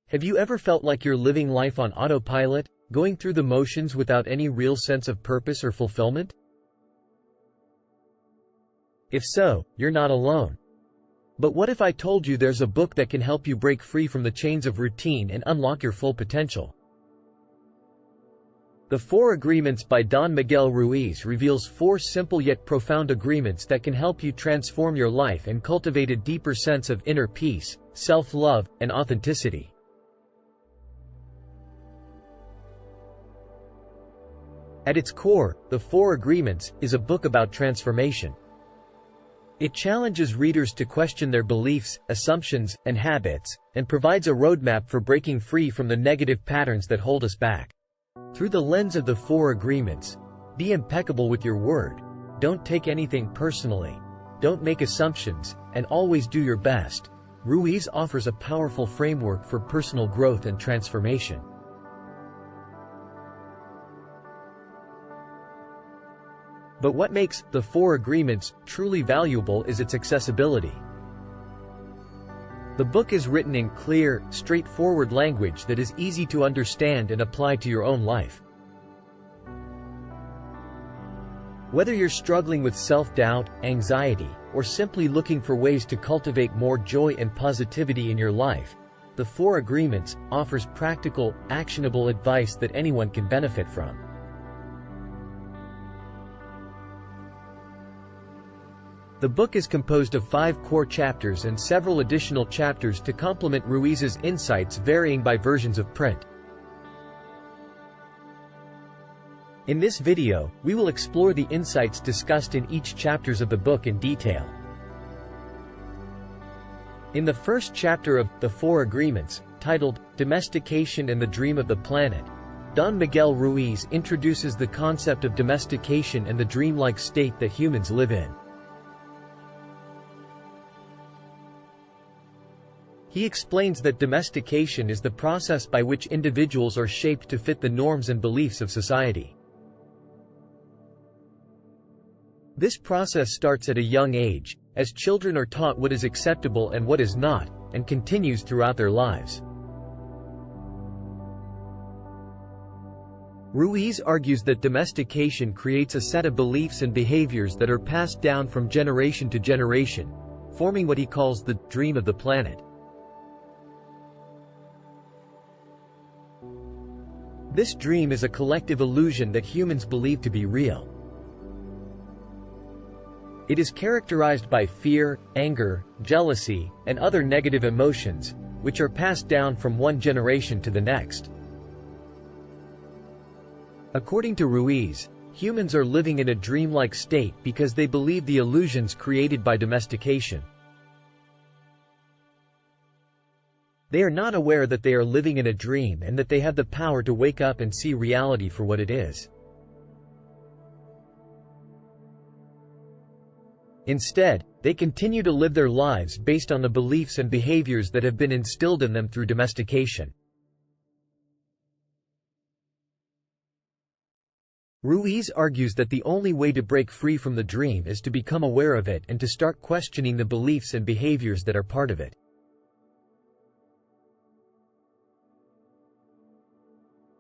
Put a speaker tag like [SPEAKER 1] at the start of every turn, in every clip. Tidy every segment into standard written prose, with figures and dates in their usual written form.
[SPEAKER 1] Have you ever felt like you're living life on autopilot, going through the motions without any real sense of purpose or fulfillment? If so, you're not alone. But what if I told you there's a book that can help you break free from the chains of routine and unlock your full potential? The Four Agreements by Don Miguel Ruiz reveals 4 simple yet profound agreements that can help you transform your life and cultivate a deeper sense of inner peace, self-love, and authenticity. At its core, The Four Agreements is a book about transformation. It challenges readers to question their beliefs, assumptions, and habits, and provides a roadmap for breaking free from the negative patterns that hold us back. Through the lens of the Four Agreements, be impeccable with your word, don't take anything personally, don't make assumptions, and always do your best. Ruiz offers a powerful framework for personal growth and transformation. But what makes The Four Agreements truly valuable is its accessibility. The book is written in clear, straightforward language that is easy to understand and apply to your own life. Whether you're struggling with self-doubt, anxiety, or simply looking for ways to cultivate more joy and positivity in your life, The Four Agreements offers practical, actionable advice that anyone can benefit from. The book is composed of 5 core chapters and several additional chapters to complement Ruiz's insights, varying by versions of print. In this video, we will explore the insights discussed in each chapters of the book in detail. In the first chapter of The Four Agreements, titled Domestication and the Dream of the Planet, Don Miguel Ruiz introduces the concept of domestication and the dreamlike state that humans live in. He explains that domestication is the process by which individuals are shaped to fit the norms and beliefs of society. This process starts at a young age, as children are taught what is acceptable and what is not, and continues throughout their lives. Ruiz argues that domestication creates a set of beliefs and behaviors that are passed down from generation to generation, forming what he calls the dream of the planet. This dream is a collective illusion that humans believe to be real. It is characterized by fear, anger, jealousy, and other negative emotions, which are passed down from one generation to the next. According to Ruiz, humans are living in a dreamlike state because they believe the illusions created by domestication. They are not aware that they are living in a dream and that they have the power to wake up and see reality for what it is. Instead, they continue to live their lives based on the beliefs and behaviors that have been instilled in them through domestication. Ruiz argues that the only way to break free from the dream is to become aware of it and to start questioning the beliefs and behaviors that are part of it.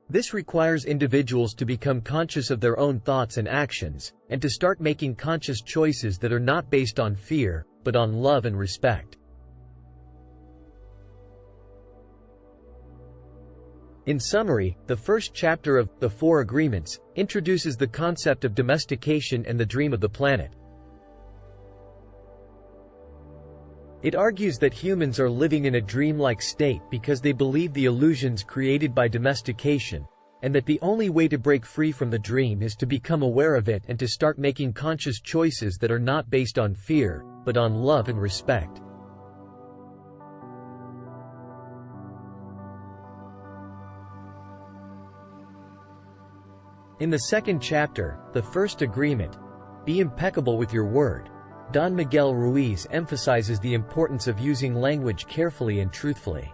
[SPEAKER 1] This requires individuals to become conscious of their own thoughts and actions, and to start making conscious choices that are not based on fear, but on love and respect. In summary, the first chapter of The Four Agreements introduces the concept of domestication and the dream of the planet. It argues that humans are living in a dreamlike state because they believe the illusions created by domestication, and that the only way to break free from the dream is to become aware of it and to start making conscious choices that are not based on fear, but on love and respect. In the second chapter, The First Agreement, Be Impeccable with Your Word, Don Miguel Ruiz emphasizes the importance of using language carefully and truthfully.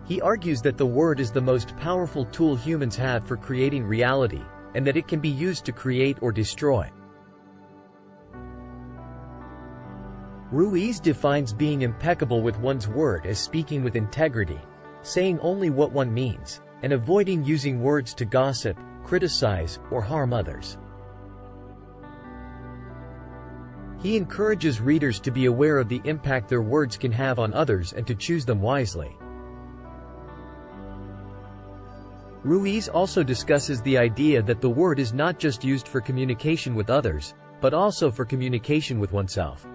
[SPEAKER 1] He argues that the word is the most powerful tool humans have for creating reality, and that it can be used to create or destroy. Ruiz defines being impeccable with one's word as speaking with integrity, saying only what one means, and avoiding using words to gossip, criticize, or harm others. He encourages readers to be aware of the impact their words can have on others and to choose them wisely. Ruiz also discusses the idea that the word is not just used for communication with others, but also for communication with oneself.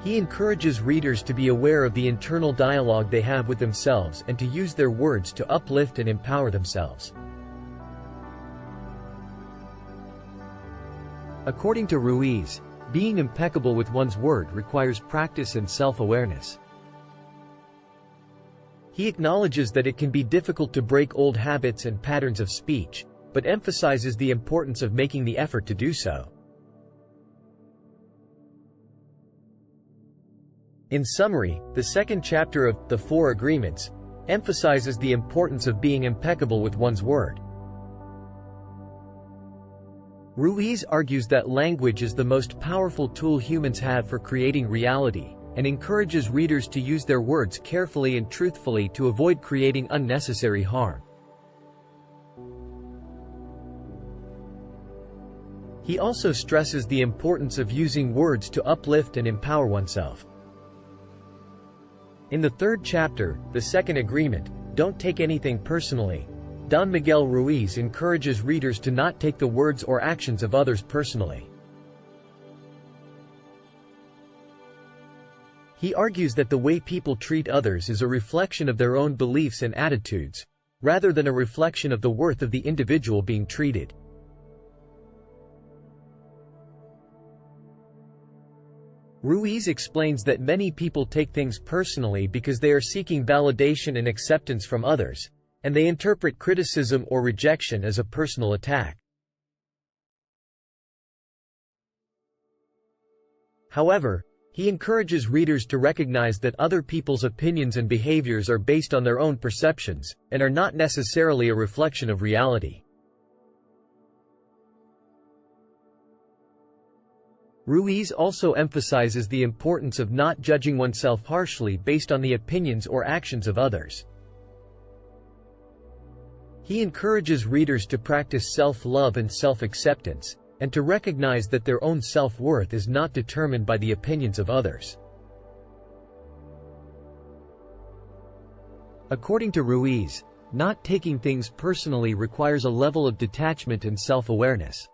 [SPEAKER 1] He encourages readers to be aware of the internal dialogue they have with themselves and to use their words to uplift and empower themselves. According to Ruiz, being impeccable with one's word requires practice and self-awareness. He acknowledges that it can be difficult to break old habits and patterns of speech, but emphasizes the importance of making the effort to do so. In summary, the second chapter of The Four Agreements emphasizes the importance of being impeccable with one's word. Ruiz argues that language is the most powerful tool humans have for creating reality, and encourages readers to use their words carefully and truthfully to avoid creating unnecessary harm. He also stresses the importance of using words to uplift and empower oneself. In the third chapter, The Second Agreement, Don't Take Anything Personally, Don Miguel Ruiz encourages readers to not take the words or actions of others personally. He argues that the way people treat others is a reflection of their own beliefs and attitudes, rather than a reflection of the worth of the individual being treated. Ruiz explains that many people take things personally because they are seeking validation and acceptance from others, and they interpret criticism or rejection as a personal attack. However, he encourages readers to recognize that other people's opinions and behaviors are based on their own perceptions, and are not necessarily a reflection of reality. Ruiz also emphasizes the importance of not judging oneself harshly based on the opinions or actions of others. He encourages readers to practice self-love and self-acceptance, and to recognize that their own self-worth is not determined by the opinions of others. According to Ruiz, not taking things personally requires a level of detachment and self-awareness.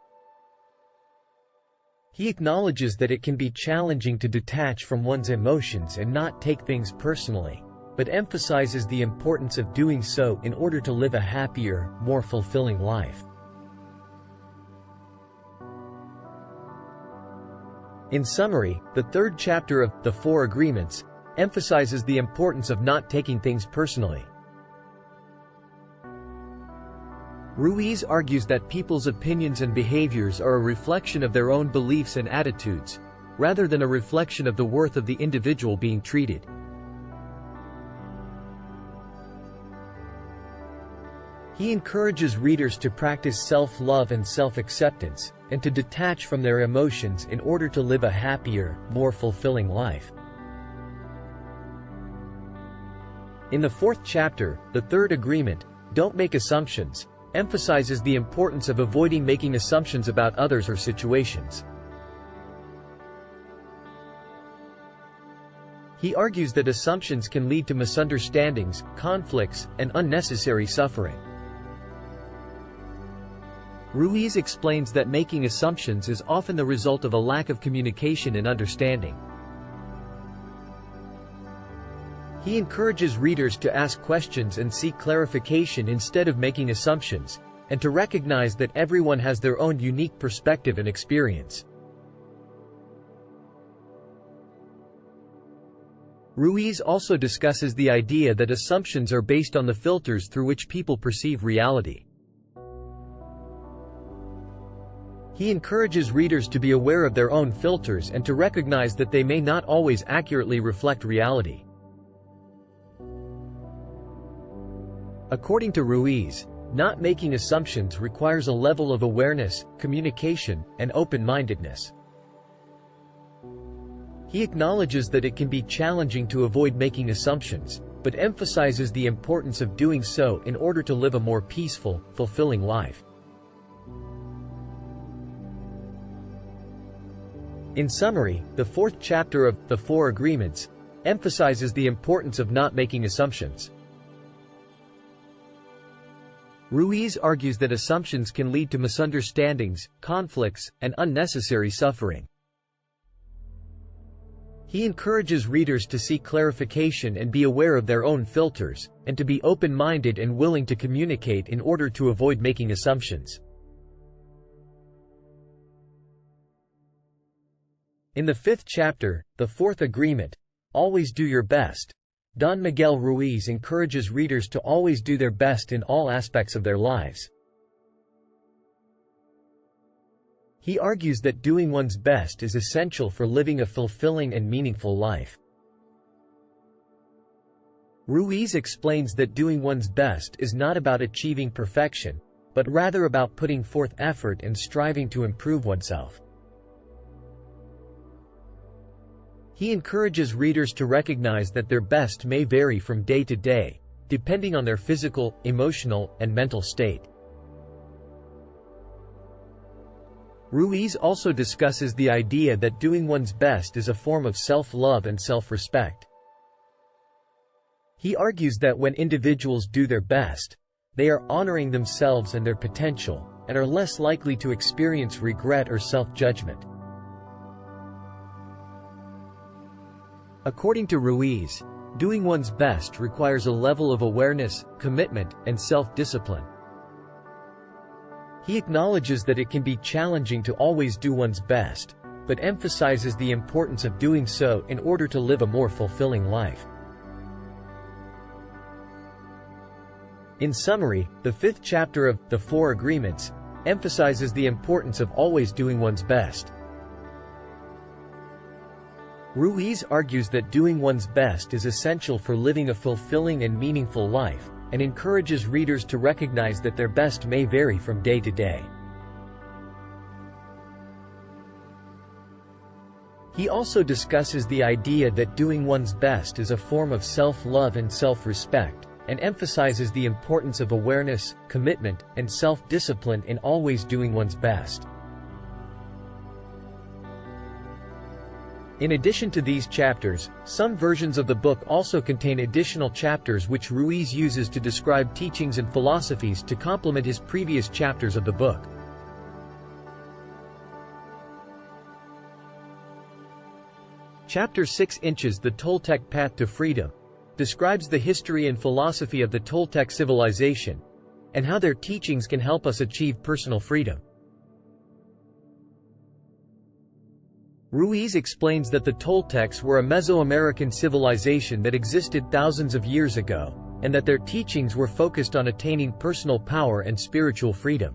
[SPEAKER 1] He acknowledges that it can be challenging to detach from one's emotions and not take things personally, but emphasizes the importance of doing so in order to live a happier, more fulfilling life. In summary, the third chapter of The Four Agreements emphasizes the importance of not taking things personally. Ruiz argues that people's opinions and behaviors are a reflection of their own beliefs and attitudes, rather than a reflection of the worth of the individual being treated. He encourages readers to practice self-love and self-acceptance, and to detach from their emotions in order to live a happier, more fulfilling life. In the fourth chapter, The Third Agreement, Don't Make Assumptions, emphasizes the importance of avoiding making assumptions about others or situations. He argues that assumptions can lead to misunderstandings, conflicts, and unnecessary suffering. Ruiz explains that making assumptions is often the result of a lack of communication and understanding. He encourages readers to ask questions and seek clarification instead of making assumptions, and to recognize that everyone has their own unique perspective and experience. Ruiz also discusses the idea that assumptions are based on the filters through which people perceive reality. He encourages readers to be aware of their own filters and to recognize that they may not always accurately reflect reality. According to Ruiz, not making assumptions requires a level of awareness, communication, and open-mindedness. He acknowledges that it can be challenging to avoid making assumptions, but emphasizes the importance of doing so in order to live a more peaceful, fulfilling life. In summary, the fourth chapter of The Four Agreements emphasizes the importance of not making assumptions. Ruiz argues that assumptions can lead to misunderstandings, conflicts, and unnecessary suffering. He encourages readers to seek clarification and be aware of their own filters, and to be open-minded and willing to communicate in order to avoid making assumptions. In the fifth chapter, The Fourth Agreement, Always Do Your Best, Don Miguel Ruiz encourages readers to always do their best in all aspects of their lives. He argues that doing one's best is essential for living a fulfilling and meaningful life. Ruiz explains that doing one's best is not about achieving perfection, but rather about putting forth effort and striving to improve oneself. He encourages readers to recognize that their best may vary from day to day, depending on their physical, emotional, and mental state. Ruiz also discusses the idea that doing one's best is a form of self-love and self-respect. He argues that when individuals do their best, they are honoring themselves and their potential, and are less likely to experience regret or self-judgment. According to Ruiz, doing one's best requires a level of awareness, commitment, and self-discipline. He acknowledges that it can be challenging to always do one's best, but emphasizes the importance of doing so in order to live a more fulfilling life. In summary, the fifth chapter of The Four Agreements emphasizes the importance of always doing one's best. Ruiz argues that doing one's best is essential for living a fulfilling and meaningful life, and encourages readers to recognize that their best may vary from day to day. He also discusses the idea that doing one's best is a form of self-love and self-respect, and emphasizes the importance of awareness, commitment, and self-discipline in always doing one's best. In addition to these chapters, some versions of the book also contain additional chapters which Ruiz uses to describe teachings and philosophies to complement his previous chapters of the book. Chapter 6 Inches The Toltec Path to Freedom describes the history and philosophy of the Toltec civilization, and how their teachings can help us achieve personal freedom. Ruiz explains that the Toltecs were a Mesoamerican civilization that existed thousands of years ago, and that their teachings were focused on attaining personal power and spiritual freedom.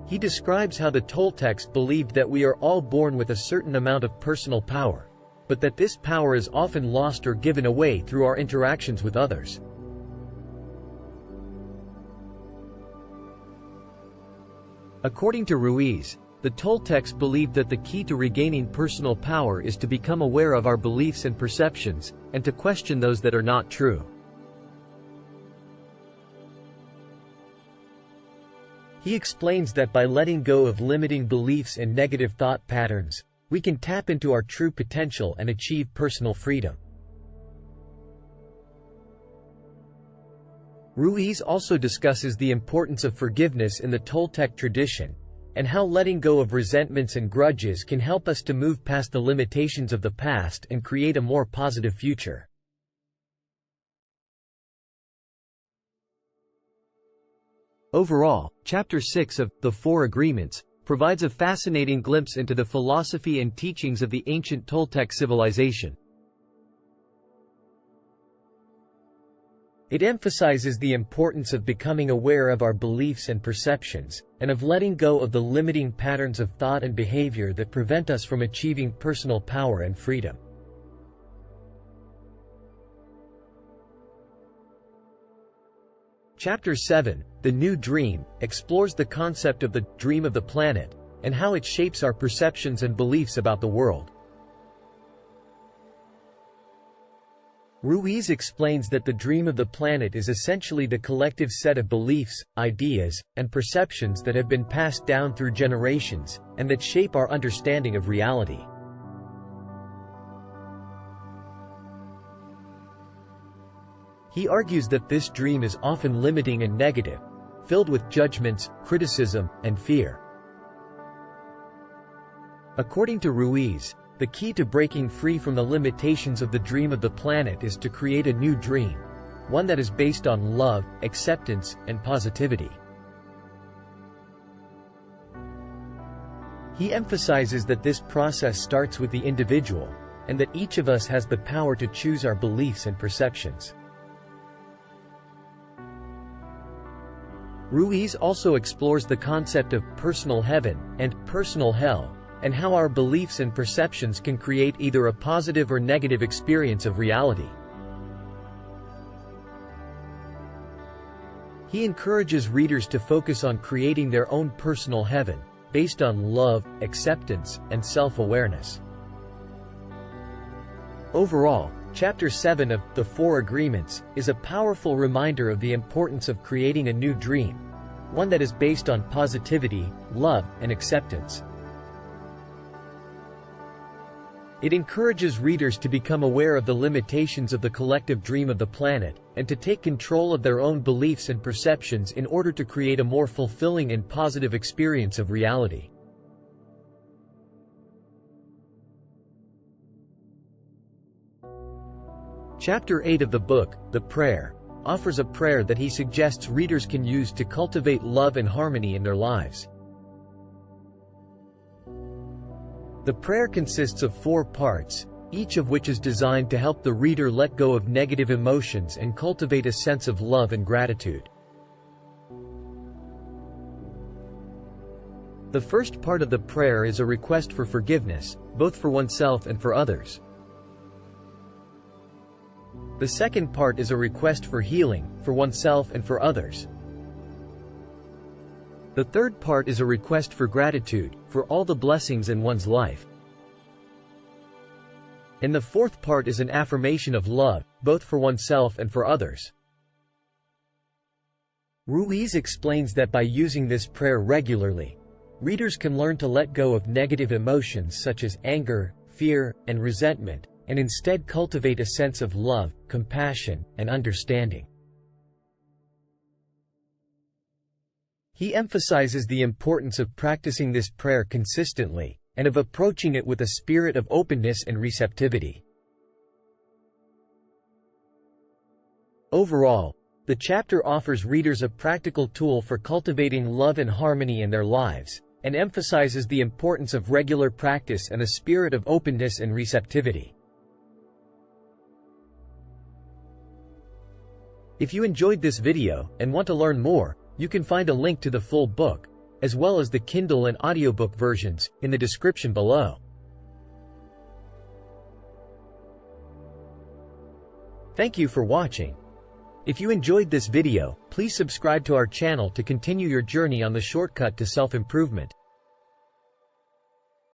[SPEAKER 1] He describes how the Toltecs believed that we are all born with a certain amount of personal power, but that this power is often lost or given away through our interactions with others. According to Ruiz, the Toltecs believed that the key to regaining personal power is to become aware of our beliefs and perceptions, and to question those that are not true. He explains that by letting go of limiting beliefs and negative thought patterns, we can tap into our true potential and achieve personal freedom. Ruiz also discusses the importance of forgiveness in the Toltec tradition, and how letting go of resentments and grudges can help us to move past the limitations of the past and create a more positive future. Overall, Chapter 6 of The Four Agreements provides a fascinating glimpse into the philosophy and teachings of the ancient Toltec civilization. It emphasizes the importance of becoming aware of our beliefs and perceptions, and of letting go of the limiting patterns of thought and behavior that prevent us from achieving personal power and freedom. Chapter 7, The New Dream, explores the concept of the dream of the planet, and how it shapes our perceptions and beliefs about the world. Ruiz explains that the dream of the planet is essentially the collective set of beliefs, ideas, and perceptions that have been passed down through generations, and that shape our understanding of reality. He argues that this dream is often limiting and negative, filled with judgments, criticism, and fear. According to Ruiz, the key to breaking free from the limitations of the dream of the planet is to create a new dream, one that is based on love, acceptance, and positivity. He emphasizes that this process starts with the individual, and that each of us has the power to choose our beliefs and perceptions. Ruiz also explores the concept of personal heaven and personal hell, and how our beliefs and perceptions can create either a positive or negative experience of reality. He encourages readers to focus on creating their own personal heaven, based on love, acceptance, and self-awareness. Overall, Chapter 7 of The Four Agreements is a powerful reminder of the importance of creating a new dream, one that is based on positivity, love, and acceptance. It encourages readers to become aware of the limitations of the collective dream of the planet, and to take control of their own beliefs and perceptions in order to create a more fulfilling and positive experience of reality. Chapter 8 of the book, The Prayer, offers a prayer that he suggests readers can use to cultivate love and harmony in their lives. The prayer consists of 4 parts, each of which is designed to help the reader let go of negative emotions and cultivate a sense of love and gratitude. The first part of the prayer is a request for forgiveness, both for oneself and for others. The second part is a request for healing, for oneself and for others. The third part is a request for gratitude, for all the blessings in one's life. And the fourth part is an affirmation of love, both for oneself and for others. Ruiz explains that by using this prayer regularly, readers can learn to let go of negative emotions such as anger, fear, and resentment, and instead cultivate a sense of love, compassion, and understanding. He emphasizes the importance of practicing this prayer consistently, and of approaching it with a spirit of openness and receptivity. Overall, the chapter offers readers a practical tool for cultivating love and harmony in their lives, and emphasizes the importance of regular practice and a spirit of openness and receptivity. If you enjoyed this video, and want to learn more, you can find a link to the full book, as well as the Kindle and audiobook versions, in the description below. Thank you for watching. If you enjoyed this video, please subscribe to our channel to continue your journey on the shortcut to self-improvement.